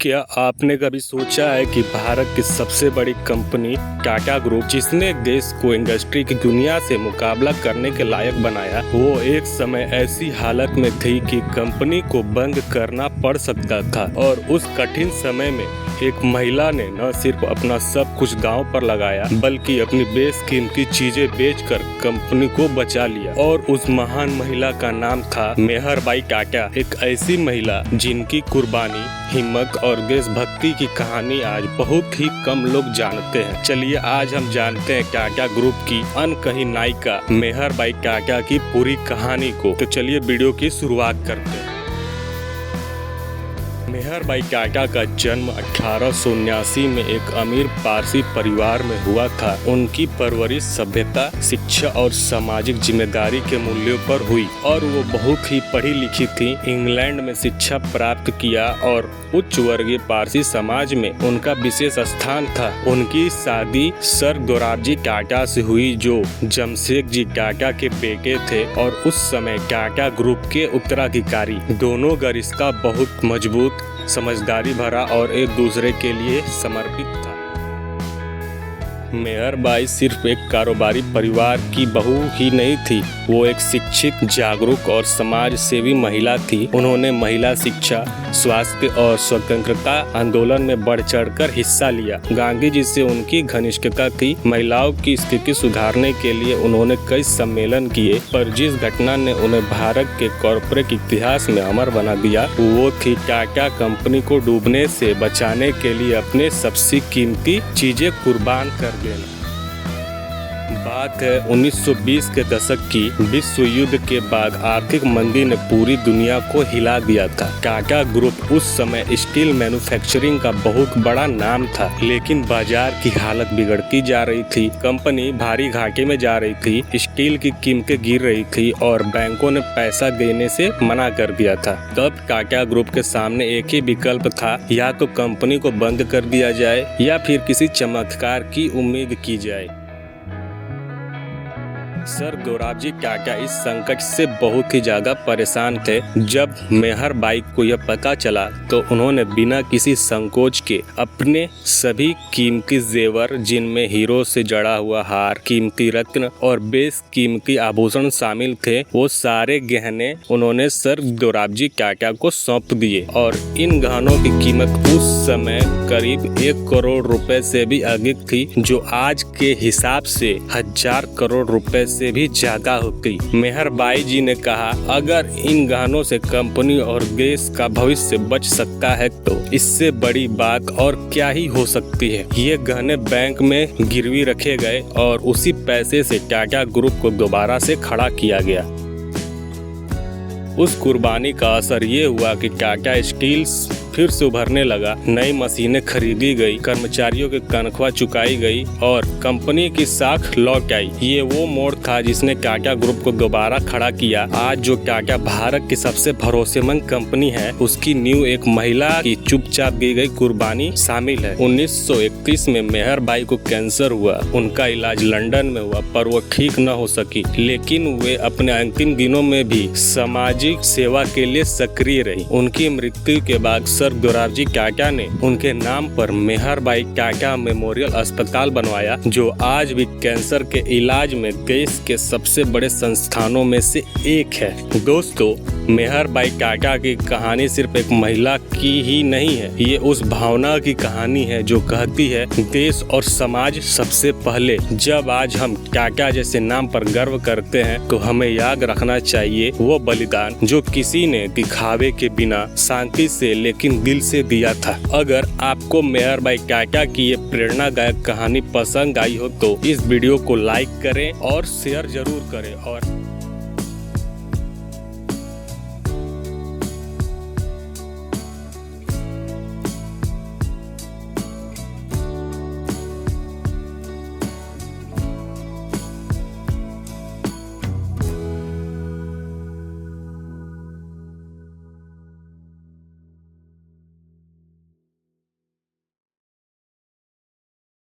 क्या आपने कभी सोचा है कि भारत की सबसे बड़ी कंपनी टाटा ग्रुप, जिसने देश को इंडस्ट्री की दुनिया से मुकाबला करने के लायक बनाया, वो एक समय ऐसी हालत में थी कि कंपनी को बंद करना पड़ सकता था। और उस कठिन समय में एक महिला ने न सिर्फ अपना सब कुछ दांव पर लगाया, बल्कि अपनी बेशकीमती चीजें बेचकर कंपनी को बचा लिया। और उस महान महिला का नाम था मेहरबाई टाटा। एक ऐसी महिला जिनकी कुर्बानी, हिम्मत और देशभक्ति की कहानी आज बहुत ही कम लोग जानते हैं। चलिए आज हम जानते हैं टाटा ग्रुप की अनकही नायिका मेहरबाई टाटा की पूरी कहानी को। तो चलिए वीडियो की शुरुआत करते हैं। मेहरबाई टाटा का जन्म 1879 में एक अमीर पारसी परिवार में हुआ था। उनकी परवरिश सभ्यता, शिक्षा और सामाजिक जिम्मेदारी के मूल्यों पर हुई और वो बहुत ही पढ़ी लिखी थी। इंग्लैंड में शिक्षा प्राप्त किया और उच्च वर्गीय पारसी समाज में उनका विशेष स्थान था। उनकी शादी सर दोराबजी टाटा से हुई, जो जमशेदजी टाटा के बेटे थे और उस समय टाटा ग्रुप के उत्तराधिकारी। दोनों का रिश्ता बहुत मजबूत, समझदारी भरा और एक दूसरे के लिए समर्पित था। मेहरबाई सिर्फ एक कारोबारी परिवार की बहू ही नहीं थी, वो एक शिक्षित, जागरूक और समाज सेवी महिला थी। उन्होंने महिला शिक्षा, स्वास्थ्य और स्वतंत्रता आंदोलन में बढ़ चढ़कर हिस्सा लिया। गांधी जी से उनकी घनिष्ठता थी। महिलाओं की स्थिति सुधारने के लिए उन्होंने कई सम्मेलन किए, पर जिस घटना ने उन्हें भारत के कॉर्पोरेट इतिहास में अमर बना दिया, वो थी टाटा कंपनी को डूबने से बचाने के लिए अपने सबसे कीमती चीजें कुर्बान कर देना। बात है 1920 के दशक की। विश्व युद्ध के बाद आर्थिक मंदी ने पूरी दुनिया को हिला दिया था। टाटा ग्रुप उस समय स्टील मैन्युफैक्चरिंग का बहुत बड़ा नाम था, लेकिन बाजार की हालत बिगड़ती जा रही थी। कंपनी भारी घाटे में जा रही थी, स्टील की कीमतें गिर रही थी और बैंकों ने पैसा देने से मना कर दिया था। तब टाटा ग्रुप के सामने एक ही विकल्प था, या तो कंपनी को बंद कर दिया जाए या फिर किसी चमत्कार की उम्मीद की जाए। सर दोराबजी टाटा इस संकट से बहुत ही ज्यादा परेशान थे। जब मेहरबाई को यह पता चला तो उन्होंने बिना किसी संकोच के अपने सभी कीमती जेवर, जिनमें हीरो से जड़ा हुआ हार, कीमती रत्न और बेशकीमती आभूषण शामिल थे, वो सारे गहने उन्होंने सर दोराबजी टाटा को सौंप दिए। और इन गहनों की कीमत उस समय करीब 1 करोड़ रुपए से भी अधिक थी, जो आज के हिसाब से 1000 करोड़ रुपए से भी ज्यादा हो गई। मेहरबाई जी ने कहा, अगर इन गहनों से कंपनी और देश का भविष्य बच सकता है तो इससे बड़ी बात और क्या ही हो सकती है। ये गहने बैंक में गिरवी रखे गए और उसी पैसे से टाटा ग्रुप को दोबारा से खड़ा किया गया। उस कुर्बानी का असर ये हुआ कि टाटा स्टील फिर से उभरने लगा। नई मशीनें खरीदी गई, कर्मचारियों की तनख्वाह चुकाई गई और कंपनी की साख लौट आई। ये वो मोड़ था जिसने टाटा ग्रुप को दोबारा खड़ा किया। आज जो टाटा भारत की सबसे भरोसेमंद कंपनी है, उसकी नींव एक महिला की चुपचाप दी गई कुर्बानी शामिल है। 1931 में मेहरबाई को कैंसर हुआ। उनका इलाज लंदन में हुआ, पर वो ठीक न हो सकी, लेकिन वे अपने अंतिम दिनों में भी सामाजिक सेवा के लिए सक्रिय रही। उनकी मृत्यु के बाद सर दोराबजी टाटा ने उनके नाम पर मेहरबाई टाटा मेमोरियल अस्पताल बनवाया, जो आज भी कैंसर के इलाज में देश के सबसे बड़े संस्थानों में से एक है। दोस्तों, मेहरबाई टाटा की कहानी सिर्फ एक महिला की ही नहीं है, ये उस भावना की कहानी है जो कहती है देश और समाज सबसे पहले। जब आज हम टाटा जैसे नाम पर गर्व करते हैं तो हमें याद रखना चाहिए वो बलिदान जो किसी ने दिखावे के बिना शांति से लेकिन दिल से दिया था। अगर आपको मेहरबाई टाटा की ये प्रेरणादायक कहानी पसंद आई हो तो इस वीडियो को लाइक करें और शेयर जरूर करें और